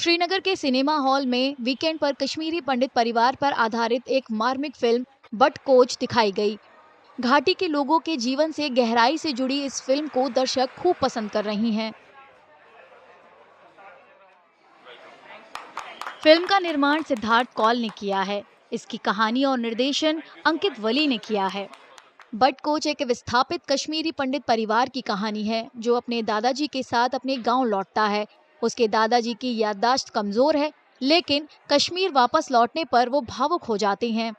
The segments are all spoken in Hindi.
श्रीनगर के सिनेमा हॉल में वीकेंड पर कश्मीरी पंडित परिवार पर आधारित एक मार्मिक फिल्म बट कोच दिखाई गई। घाटी के लोगों के जीवन से गहराई से जुड़ी इस फिल्म को दर्शक खूब पसंद कर रही हैं। फिल्म का निर्माण सिद्धार्थ कौल ने किया है। इसकी कहानी और निर्देशन अंकित वली ने किया है। बट कोच एक विस्थापित कश्मीरी पंडित परिवार की कहानी है जो अपने दादाजी के साथ अपने गांव लौटता है। उसके दादाजी की याददाश्त कमजोर है, लेकिन कश्मीर वापस लौटने पर वो भावुक हो जाते हैं।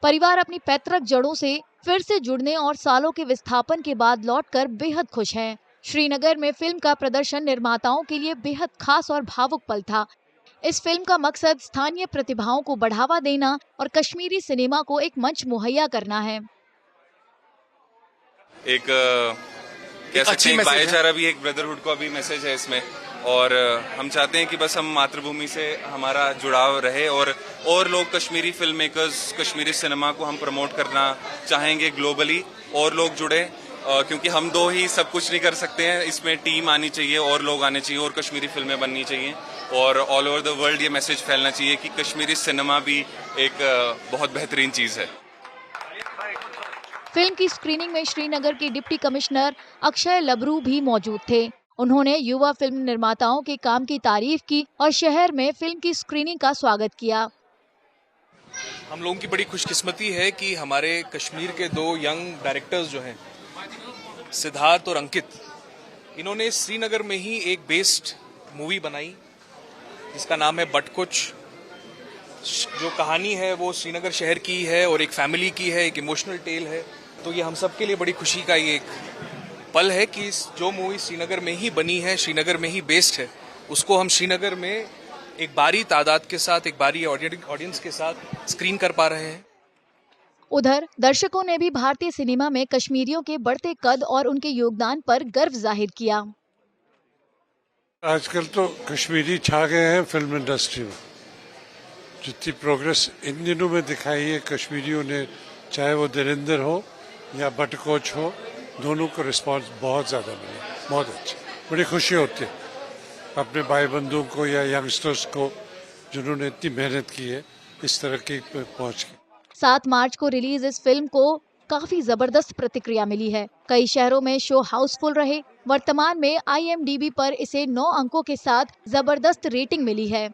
परिवार अपनी पैतृक जड़ों से फिर से जुड़ने और सालों के विस्थापन के बाद लौटकर बेहद खुश हैं। श्रीनगर में फिल्म का प्रदर्शन निर्माताओं के लिए बेहद खास और भावुक पल था। इस फिल्म का मकसद स्थानीय प्रतिभाओं को बढ़ावा देना और कश्मीरी सिनेमा को एक मंच मुहैया करना है। एक कह सकते हैं भाईचारा भी, एक ब्रदरहुड का भी मैसेज है इसमें। और हम चाहते हैं कि बस हम मातृभूमि से हमारा जुड़ाव रहे और लोग Kashmiri film makers, Kashmiri cinema को हम प्रमोट करना चाहेंगे ग्लोबली, और लोग जुड़े, क्योंकि हम दो ही सब कुछ नहीं कर सकते हैं। इसमें टीम आनी चाहिए और लोग आने चाहिए और कश्मीरी फिल्में बननी चाहिए और ऑल ओवर द वर्ल्ड ये मैसेज फैलना चाहिए कि कश्मीरी सिनेमा भी एक बहुत बेहतरीन चीज़ है। फिल्म की स्क्रीनिंग में श्रीनगर के डिप्टी कमिश्नर अक्षय लबरू भी मौजूद थे। उन्होंने युवा फिल्म निर्माताओं के काम की तारीफ की और शहर में फिल्म की स्क्रीनिंग का स्वागत किया। हम लोगों की बड़ी खुशकिस्मती है कि हमारे कश्मीर के दो यंग डायरेक्टर्स जो हैं, सिद्धार्थ और अंकित, इन्होंने श्रीनगर में ही एक बेस्ड मूवी बनाई जिसका नाम है बट कोच। जो कहानी है वो श्रीनगर शहर की है और एक फैमिली की है, एक इमोशनल टेल है। तो ये हम सब के लिए बड़ी खुशी का ये एक पल है कि जो मूवी श्रीनगर में ही बनी है, श्रीनगर में ही बेस्ड है, उसको हम श्रीनगर में एक बारी तादाद के साथ, एक बारी ऑडियंस के साथ स्क्रीन कर पा रहे हैं। उधर दर्शकों ने भी भारतीय सिनेमा में कश्मीरियों के बढ़ते कद और उनके योगदान पर गर्व जाहिर किया। आजकल तो कश्मीरी छा गए हैं फिल्म इंडस्ट्री में। जितनी प्रोग्रेस इन दिनों में दिखाई है कश्मीरियों ने, चाहे वो दरिंदर हो या बट कोच हो, दोनों को रिस्पांस बहुत ज़्यादा मिला, बहुत अच्छा। बड़ी खुशी होती है अपने भाई बंधुओं को या यंगस्टर्स को जिन्होंने इतनी मेहनत की है इस तरह की पहुँच की। 7 मार्च को रिलीज इस फिल्म को काफी जबरदस्त प्रतिक्रिया मिली है। कई शहरों में शो हाउसफुल रहे। वर्तमान में IMDb पर इसे 9 अंकों के साथ जबरदस्त रेटिंग मिली है।